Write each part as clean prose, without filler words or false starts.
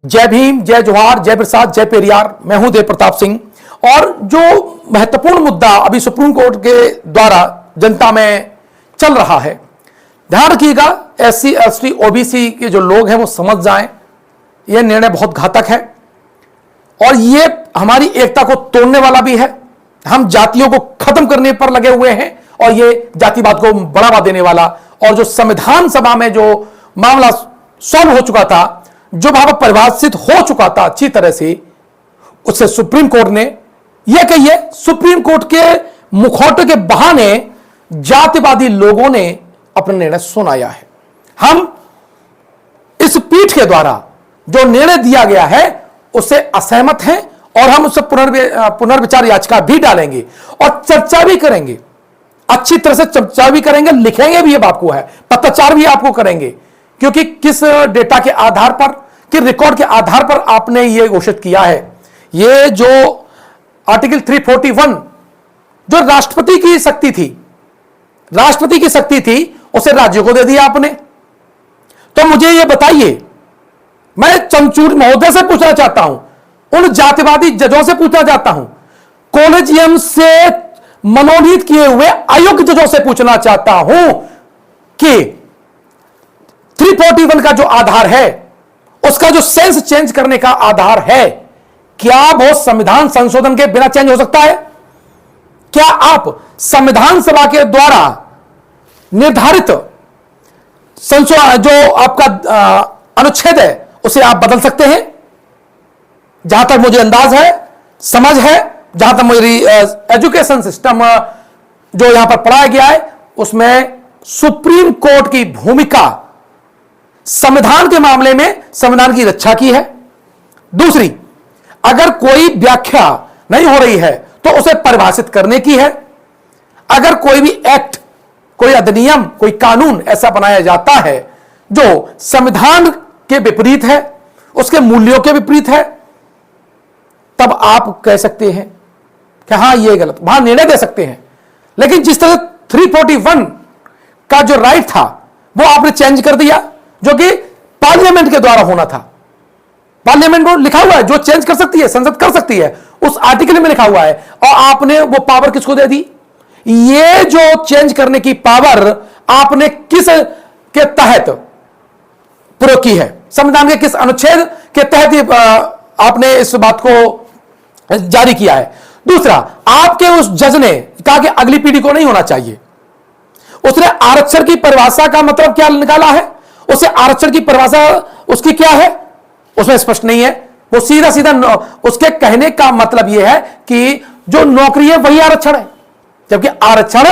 जय भीम, जय जोहार, जय प्रसाद, जय पेरियार। मैं हूं देव प्रताप सिंह। और जो महत्वपूर्ण मुद्दा अभी सुप्रीम कोर्ट के द्वारा जनता में चल रहा है, ध्यान रखिएगा, SC ST OBC के जो लोग हैं वो समझ जाएं, यह निर्णय बहुत घातक है और ये हमारी एकता को तोड़ने वाला भी है। हम जातियों को खत्म करने पर लगे हुए हैं और ये जातिवाद को बढ़ावा देने वाला, और जो संविधान सभा में जो मामला सॉल्व हो चुका था, जो भाव परिभाषित हो चुका था अच्छी तरह से, उससे सुप्रीम कोर्ट ने यह कहिए, सुप्रीम कोर्ट के मुखौटे के बहाने जातिवादी लोगों ने अपना निर्णय सुनाया है। हम इस पीठ के द्वारा जो निर्णय दिया गया है उससे असहमत हैं और हम उससे पुनर्विचार याचिका भी डालेंगे और चर्चा भी करेंगे, अच्छी तरह से चर्चा भी करेंगे, लिखेंगे भी, ये आपको है, पत्राचार भी आपको करेंगे, क्योंकि किस डेटा के आधार पर, किस रिकॉर्ड के आधार पर आपने यह घोषित किया है। ये जो आर्टिकल 341 जो राष्ट्रपति की शक्ति थी, राष्ट्रपति की शक्ति थी, उसे राज्यों को दे दिया आपने। तो मुझे यह बताइए, मैं चंद्रचूड़ महोदय से पूछना चाहता हूं, उन जातिवादी जजों से पूछना चाहता हूं, कॉलेजियम से मनोनीत किए हुए अयोग्य जजों से पूछना चाहता हूं कि 341 का जो आधार है, उसका जो सेंस चेंज करने का आधार है, क्या वो संविधान संशोधन के बिना चेंज हो सकता है? क्या आप संविधान सभा के द्वारा निर्धारित जो आपका अनुच्छेद है उसे आप बदल सकते हैं? जहां तक मुझे अंदाज है, समझ है, जहां तक मेरी एजुकेशन सिस्टम जो यहां पर पढ़ाया गया है, उसमें सुप्रीम कोर्ट की भूमिका संविधान के मामले में संविधान की रक्षा की है। दूसरी, अगर कोई व्याख्या नहीं हो रही है तो उसे परिभाषित करने की है। अगर कोई भी एक्ट, कोई अधिनियम, कोई कानून ऐसा बनाया जाता है जो संविधान के विपरीत है, उसके मूल्यों के विपरीत है, तब आप कह सकते हैं कि हां यह गलत, वहां निर्णय दे सकते हैं। लेकिन जिस तरह 341 का जो राइट था वो आपने चेंज कर दिया, जो कि पार्लियामेंट के द्वारा होना था। पार्लियामेंट को लिखा हुआ है जो चेंज कर सकती है, संसद कर सकती है, उस आर्टिकल में लिखा हुआ है, और आपने वो पावर किसको दे दी? ये जो चेंज करने की पावर आपने किस के तहत प्रयोग की है? संविधान के किस अनुच्छेद के तहत आपने इस बात को जारी किया है? दूसरा, आपके उस जज ने कहा कि अगली पीढ़ी को नहीं होना चाहिए। उसने आरक्षण की परिभाषा का मतलब क्या निकाला है? उसे आरक्षण की परिभाषा उसकी क्या है उसमें स्पष्ट नहीं है। वो सीधा सीधा उसके कहने का मतलब यह है कि जो नौकरी है वही आरक्षण है, जबकि आरक्षण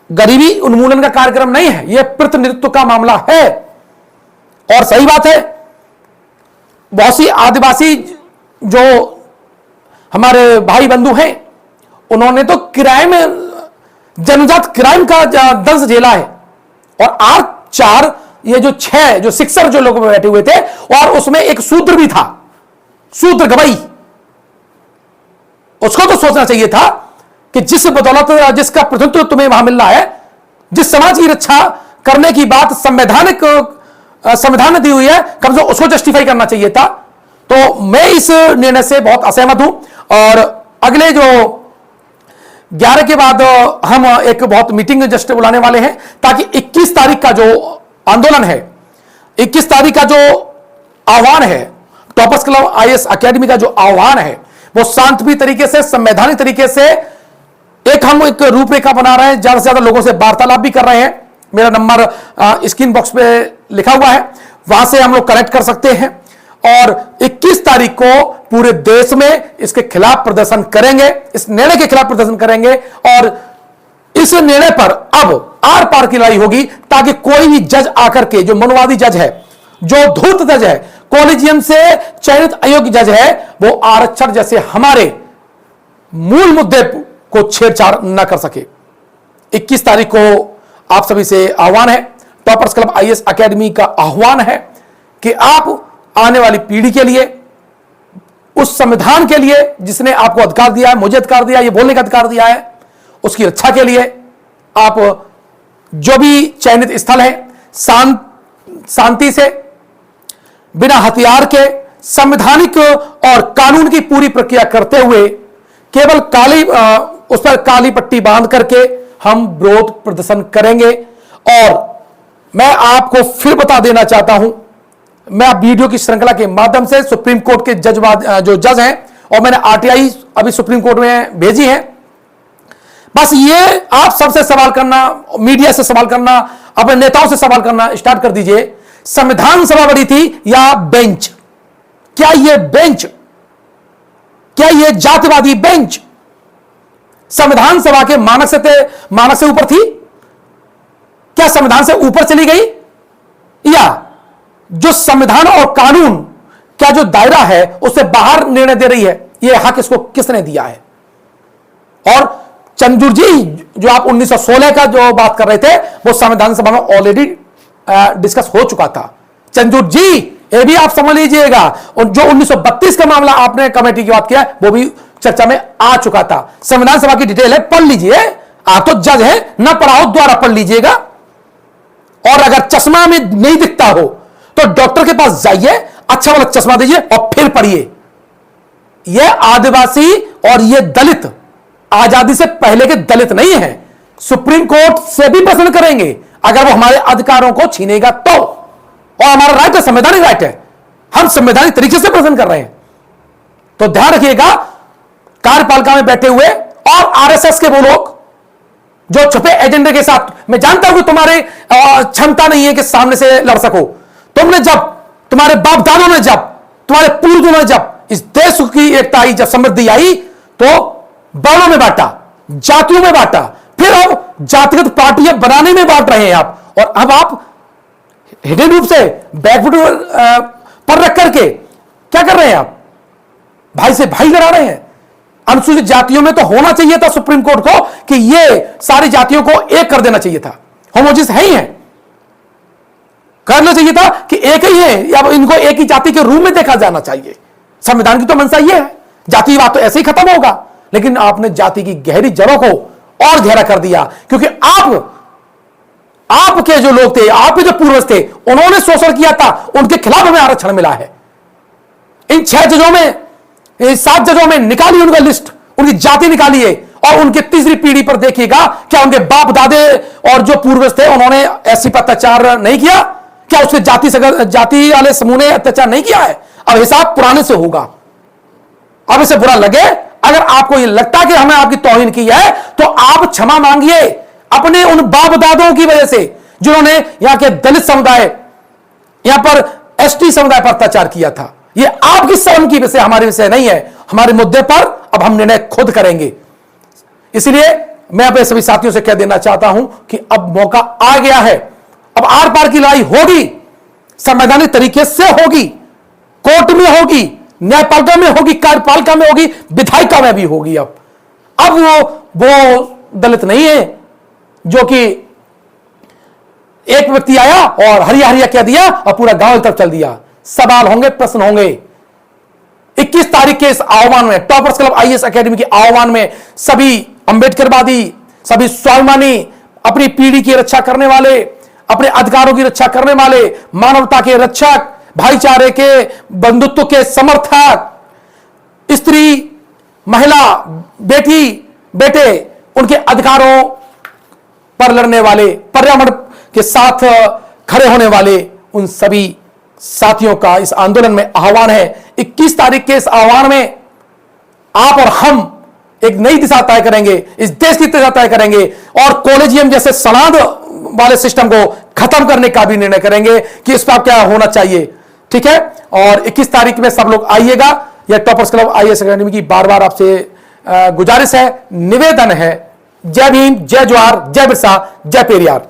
गरीबी उन्मूलन का कार्यक्रम नहीं है, यह प्रतिनिधित्व का मामला है। और सही बात है, बहुत सी आदिवासी जो हमारे भाई बंधु हैं, उन्होंने तो क्राइम, जन्मजात क्राइम का दंश झेला है। और 8-4 ये जो 6 जो शिक्षक जो लोग बैठे हुए थे, और उसमें एक शूद्र भी था, शूद्र गवई। उसको तो सोचना चाहिए था कि जिस बदौलत, जिसका प्रतिनिधित्व तुम्हें वहां मिल रहा है, जिस समाज की रक्षा करने की बात संविधान ने दी हुई है, कम से कम उसको जस्टिफाई करना चाहिए था। तो मैं इस निर्णय से बहुत असहमत हूं। और अगले जो 11 के बाद हम एक बहुत मीटिंग जस्ट बुलाने वाले हैं, ताकि 21 तारीख का जो आंदोलन है, 21 तारीख का जो आह्वान है, टॉपर्स क्लब IAS अकेडमी का जो आह्वान है, वो शांतिप्रिय तरीके से, संवैधानिक तरीके से हम एक रूपरेखा बना रहे हैं। ज्यादा से ज्यादा लोगों से वार्तालाप भी कर रहे हैं। मेरा नंबर स्क्रीन बॉक्स पे लिखा हुआ है, वहां से हम लोग कनेक्ट कर सकते हैं। और 21 तारीख को पूरे देश में इसके खिलाफ प्रदर्शन करेंगे, इस निर्णय के खिलाफ प्रदर्शन करेंगे। और इस निर्णय पर अब आर पार की लड़ाई होगी, ताकि कोई भी जज आकर के, जो मनोवादी जज है, जो धूर्त जज है, कॉलेजियम से चयनित अयोग्य जज है, वो आरक्षण जैसे हमारे मूल मुद्दे को छेड़छाड़ न कर सके। 21 तारीख को आप सभी से आह्वान है, टॉपर्स क्लब IAS अकेडमी का आह्वान है कि आप आने वाली पीढ़ी के लिए, उस संविधान के लिए जिसने आपको अधिकार दिया है, मुझे अधिकार दिया है, ये बोलने का अधिकार दिया है, उसकी रक्षा के लिए आप जो भी चयनित स्थल है, शांति से, बिना हथियार के, संवैधानिक और कानून की पूरी प्रक्रिया करते हुए केवल उस पर काली पट्टी बांध करके हम विरोध प्रदर्शन करेंगे। और मैं आपको फिर बता देना चाहता हूं, मैं वीडियो की श्रृंखला के माध्यम से सुप्रीम कोर्ट के जो जज हैं, और मैंने आरटीआई अभी सुप्रीम कोर्ट में भेजी है, बस ये आप सबसे सवाल करना, मीडिया से सवाल करना, अपने नेताओं से सवाल करना स्टार्ट कर दीजिए। संविधान सभा बड़ी थी या बेंच? क्या ये बेंच, क्या ये जातिवादी बेंच संविधान सभा के मानक से ऊपर थी? क्या संविधान से ऊपर चली गई? या जो संविधान और कानून क्या जो दायरा है उससे बाहर निर्णय दे रही है? यह हक इसको किसने दिया है? और चंद्रचूड़ जी, जो आप 1916 का जो बात कर रहे थे, वो संविधान सभा में ऑलरेडी डिस्कस हो चुका था। चंद्रचूड़ जी, ये भी आप समझ लीजिएगा, और जो 1932 का मामला आपने कमेटी की बात किया, वो भी चर्चा में आ चुका था। संविधान सभा की डिटेल है, पढ़ लीजिए। आप तो जज हैं, ना पढ़ाओ, द्वारा पढ़ लीजिएगा। और अगर चश्मा में नहीं दिखता हो तो डॉक्टर के पास जाइए, अच्छा वाला चश्मा दीजिए और फिर पढ़िए। यह आदिवासी और यह दलित आजादी से पहले के दलित नहीं है। सुप्रीम कोर्ट से भी प्रश्न करेंगे अगर वो हमारे अधिकारों को छीनेगा तो, और हमारा राइट है, संवैधानिक राइट है, हम संवैधानिक तरीके से प्रश्न कर रहे हैं। तो ध्यान रखिएगा, कार्यपालिका में बैठे हुए और आरएसएस के वो लोग जो छुपे एजेंडे के साथ, मैं जानता हूं कि तुम्हारे क्षमता नहीं है कि सामने से लड़ सको। तुमने जब, तुम्हारे बाप दादों ने जब, तुम्हारे पूर्वजों ने जब इस देश की एकता आई, जब समृद्धि आई, तो वर्णों में बांटा, जातियों में बांटा, फिर अब जातिगत पार्टियां बनाने में बांट रहे हैं आप। और अब आप हिडन रूप से बैकफुट पर रख करके क्या कर रहे हैं? आप भाई से भाई लड़ा रहे हैं। अनुसूचित जातियों में तो होना चाहिए था सुप्रीम कोर्ट को कि ये सारी जातियों को एक कर देना चाहिए था। होमोजिस है ही है, करना चाहिए था कि एक ही है, या इनको एक ही जाति के रूप में देखा जाना चाहिए। संविधान की तो मंशा ये है, जातिवाद तो ऐसे ही खत्म होगा। लेकिन आपने जाति की गहरी जड़ों को और गहरा कर दिया, क्योंकि आपके जो लोग थे, आपके जो पूर्वज थे, उन्होंने शोषण किया था, उनके खिलाफ हमें आरक्षण मिला है। इन 6 जजों में, 7 जजों में निकालिए उनका लिस्ट, उनकी जाति निकालिए, और उनके तीसरी पीढ़ी पर देखिएगा क्या उनके बाप दादे और जो पूर्वज थे उन्होंने ऐसी पर अत्याचार नहीं किया? क्या उसके जाति वाले समूह ने अत्याचार नहीं किया है? अब हिसाब पुराने से होगा। अब इसे बुरा लगे, अगर आपको यह लगता कि हमें आपकी तौहीन की है, तो आप क्षमा मांगिए अपने उन बाप दादों की वजह से जिन्होंने यहां के दलित समुदाय, यहां पर एसटी समुदाय पर अत्याचार किया था। यह आपकी शर्म की विषय, हमारे विषय नहीं है। हमारे मुद्दे पर अब हम निर्णय खुद करेंगे। इसलिए मैं अपने सभी साथियों से कह देना चाहता हूं कि अब मौका आ गया है। अब आर पार की लड़ाई होगी, संवैधानिक तरीके से होगी, कोर्ट में होगी, न्यायपालिका में होगी, कार्यपालिका में होगी, विधायिका में भी होगी। अब वो दलित नहीं है जो कि एक व्यक्ति आया और हरिया हरिया कह दिया और पूरा गांव तरफ चल दिया। सवाल होंगे, प्रश्न होंगे। 21 तारीख के इस आह्वान में, टॉपर्स क्लब आईएएस एकेडमी के आह्वान में, सभी अंबेडकरवादी, सभी स्वाभिमानी, अपनी पीढ़ी की रक्षा करने वाले, अपने अधिकारों की रक्षा करने वाले, मानवता के रक्षक, भाईचारे के, बंधुत्व के समर्थक, स्त्री, महिला, बेटी, बेटे, उनके अधिकारों पर लड़ने वाले, पर्यावरण के साथ खड़े होने वाले, उन सभी साथियों का इस आंदोलन में आह्वान है। 21 तारीख के इस आह्वान में आप और हम एक नई दिशा तय करेंगे, इस देश की दिशा तय करेंगे, और कॉलेजियम जैसे सलाद वाले सिस्टम को खत्म करने का भी निर्णय करेंगे कि इस पर क्या होना चाहिए। ठीक है, और 21 तारीख में सब लोग आइएगा। यह टॉपर्स क्लब आईएएस एकेडमी की बार बार आपसे गुजारिश है, निवेदन है। जय भीम, जय जोहार, जय बिरसा, जय पेरियार।